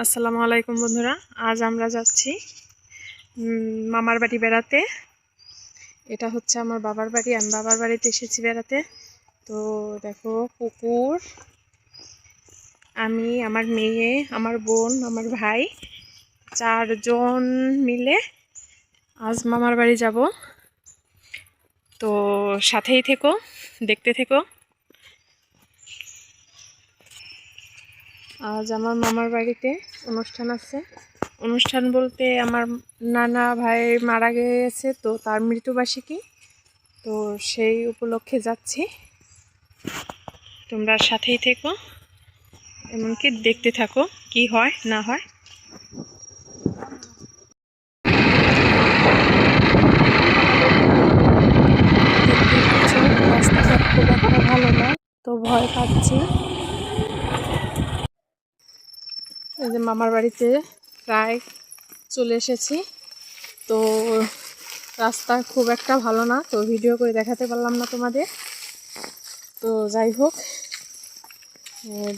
আসসালামু আলাইকুম বন্ধুরা, আজ আমরা যাচ্ছি মামার বাড়ি বেড়াতে। এটা হচ্ছে আমার বাবার বাড়ি, আমি বাবার বাড়িতে এসেছি বেড়াতে। তো দেখো, পুকুর, আমি, আমার মেয়ে, আমার বোন, আমার ভাই, 4 জন মিলে আজ মামার বাড়ি যাব। তো সাথেই থেকো, দেখতে থেকো। আজ আমার মামার বাড়িতে অনুষ্ঠান আছে। অনুষ্ঠান বলতে আমার নানা ভাই মারা গেছে, তো তার মৃত্যুবার্ষিকী, তো সেই উপলক্ষে যাচ্ছি। তোমরা সাথেই থেকো, এমনকি দেখতে থাকো কি হয় না হয়। রাস্তাঘাট খুব একটা ভালো না, তো ভয় পাচ্ছি। এই যে মামার বাড়িতে প্রায় চলে এসেছি। তো রাস্তা খুব একটা ভালো না, তো ভিডিও করে দেখাতে পারলাম না তোমাদের। তো যাই হোক,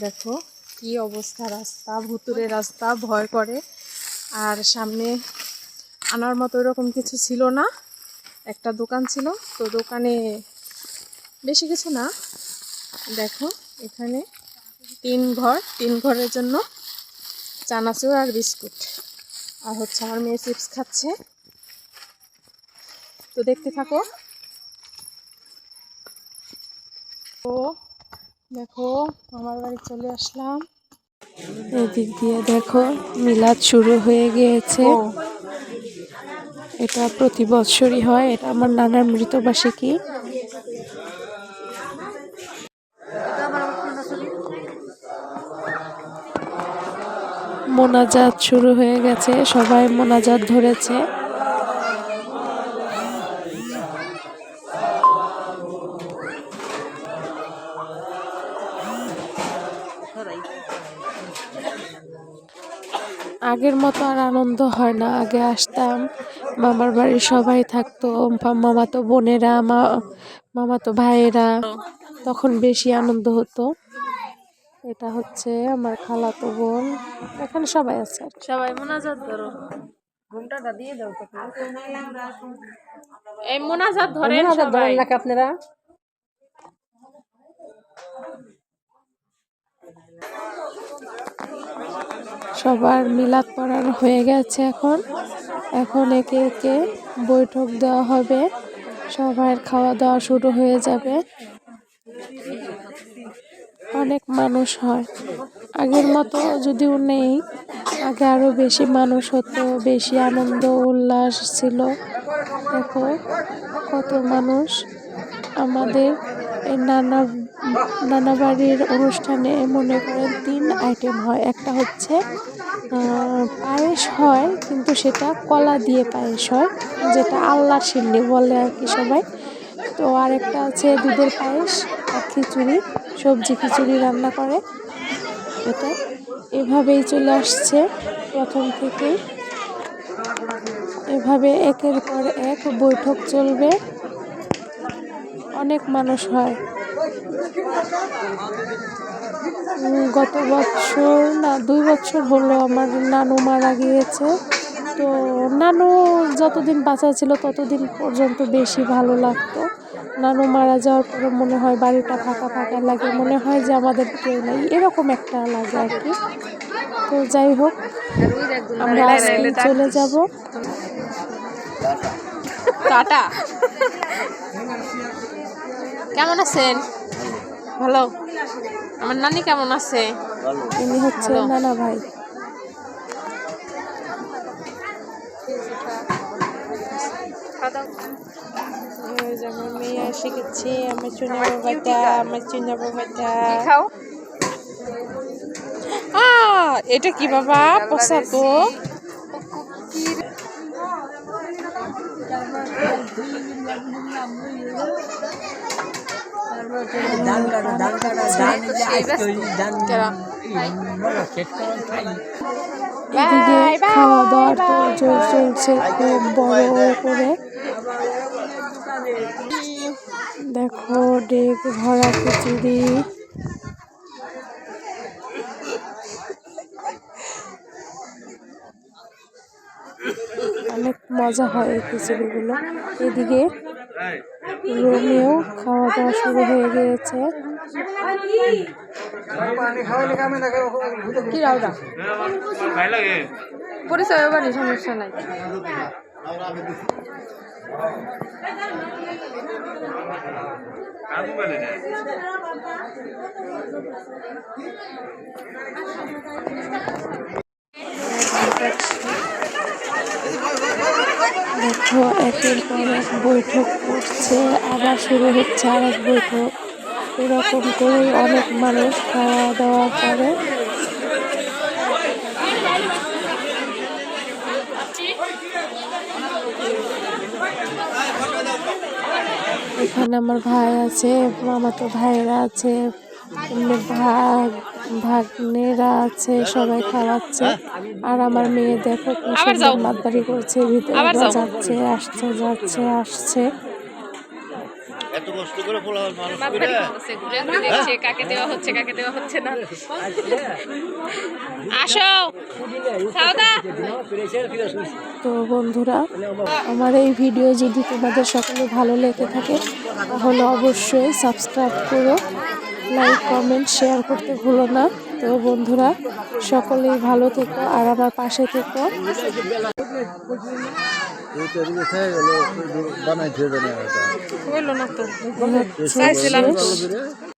দেখো কি অবস্থা, রাস্তা ভুতুরে রাস্তা, ভয় করে। আর সামনে আনার মতো এরকম কিছু ছিল না, একটা দোকান ছিল, তো দোকানে বেশি কিছু না। দেখো এখানে 3 ঘরের জন্য চানাচুর আর বিস্কুট, আর হচ্ছে আমার মেয়ে চিপস খাচ্ছে। তো দেখতে থাকো। তো দেখো, আমার বাড়ি চলে আসলাম। এদিক দিয়ে দেখো মিলাদ শুরু হয়ে গিয়েছে। এটা প্রতি বছরই হয়, এটা আমার নানার মৃতবার্ষিকী। মোনাজাত শুরু হয়ে গেছে, সবাই মোনাজাত ধরেছে। আগের মতো আর আনন্দ হয় না। আগে আসতাম, মামার বাড়ির সবাই থাকতো, মামাতো বোনেরা, মামাতো ভাইয়েরা, তখন বেশি আনন্দ হতো। এটা হচ্ছে আমার খালাতো বোন, এখানে সবাই আছে। সবাই মোনাজাত ধরো, ঘুমটাটা দিয়ে দাও। এই মোনাজাত ধরেন সবাই আপনারা। সবার মিলাদ পড়ানো হয়ে গেছে। এখন একে একে বৈঠক দেওয়া হবে, সবার খাওয়া দাওয়া শুরু হয়ে যাবে। অনেক মানুষ হয়, আগের মতো যদিও নেই, আগে আরো বেশি মানুষ হতো, বেশি আনন্দ উল্লাস ছিল। দেখো কত মানুষ। আমাদের এই নানা বাড়ির অনুষ্ঠানে মনে করেন 3 আইটেম হয়। একটা হচ্ছে পায়েস হয়, কিন্তু সেটা কলা দিয়ে পায়েস হয়, যেটা আল্লাহর সিন্নি বলে আর কি সবাই। তো আরেকটা আছে দুধের পায়েস আর খিচুড়ি, সবজি খিচুড়ি রান্না করে। এটা এভাবেই চলে আসছে প্রথম থেকেই। এভাবে একের পর এক বৈঠক চলবে, অনেক মানুষ হয়। গত বছর না 2 বছর হলো আমার নানু মারা গিয়েছে। তো নানু যতদিন বাঁচা ছিল ততদিন পর্যন্ত বেশি ভালো লাগতো। নানু মারা যাওয়ার পরে মনে হয় বাড়িটা ফাঁকা ফাঁকা লাগে, মনে হয় যে আমাদের কেউ নেই, এরকম একটা লাগে আর কি। তো যাই হোক, আমরা আজকেই চলে যাব। টাটা। কেমন আছেন? ভালো। আমার নানি কেমন আছে? ইনি হচ্ছে নানা ভাই। আমার মেয়ে এসে গেছে, আমার চুনা বাবাটা, আমার চুনা বাবাটা। এটা কি বাবা? পচা তো। এদিকে খাওয়া দাওয়ার তো জোর চলছে খুব বড় করে। দেখো ডেক ভরা খিচুড়ি। অনেক মজা হয় এই খিচুড়িগুলো। এদিকে রোমিও খাওয়া দাওয়া শুরু হয়ে গিয়েছে। পরিচয় বাড়ি সমস্যা নাই। দেখো একের পর এক বৈঠক করছে, আবার শুরু হচ্ছে আরেক বৈঠক। এরকম করেই অনেক মানুষ খাওয়া দাওয়া করে। এখানে আমার ভাই আছে, মামাতো ভাইয়েরা আছে, এমনি ভাগ্নেরা আছে, সবাই খাওয়াচ্ছে। আর আমার মেয়ে দেখো কি সুন্দর মাতবাড়ি করছে, ভিতরে যাচ্ছে আসছে যাচ্ছে আসছে। এত কষ্ট করে কাকে দেওয়া হচ্ছে কাকে দেওয়া হচ্ছে না। আসো তো বন্ধুরা, আমার এই ভিডিও যদি তোমাদের সকলে ভালো লেগে থাকে তাহলে অবশ্যই সাবস্ক্রাইব করো, লাইক কমেন্ট শেয়ার করতে ভুলো না। তো বন্ধুরা, সকলেই ভালো থেকো আর আমার পাশে থেকো। বানাই হইলো না তো। হচ্ছে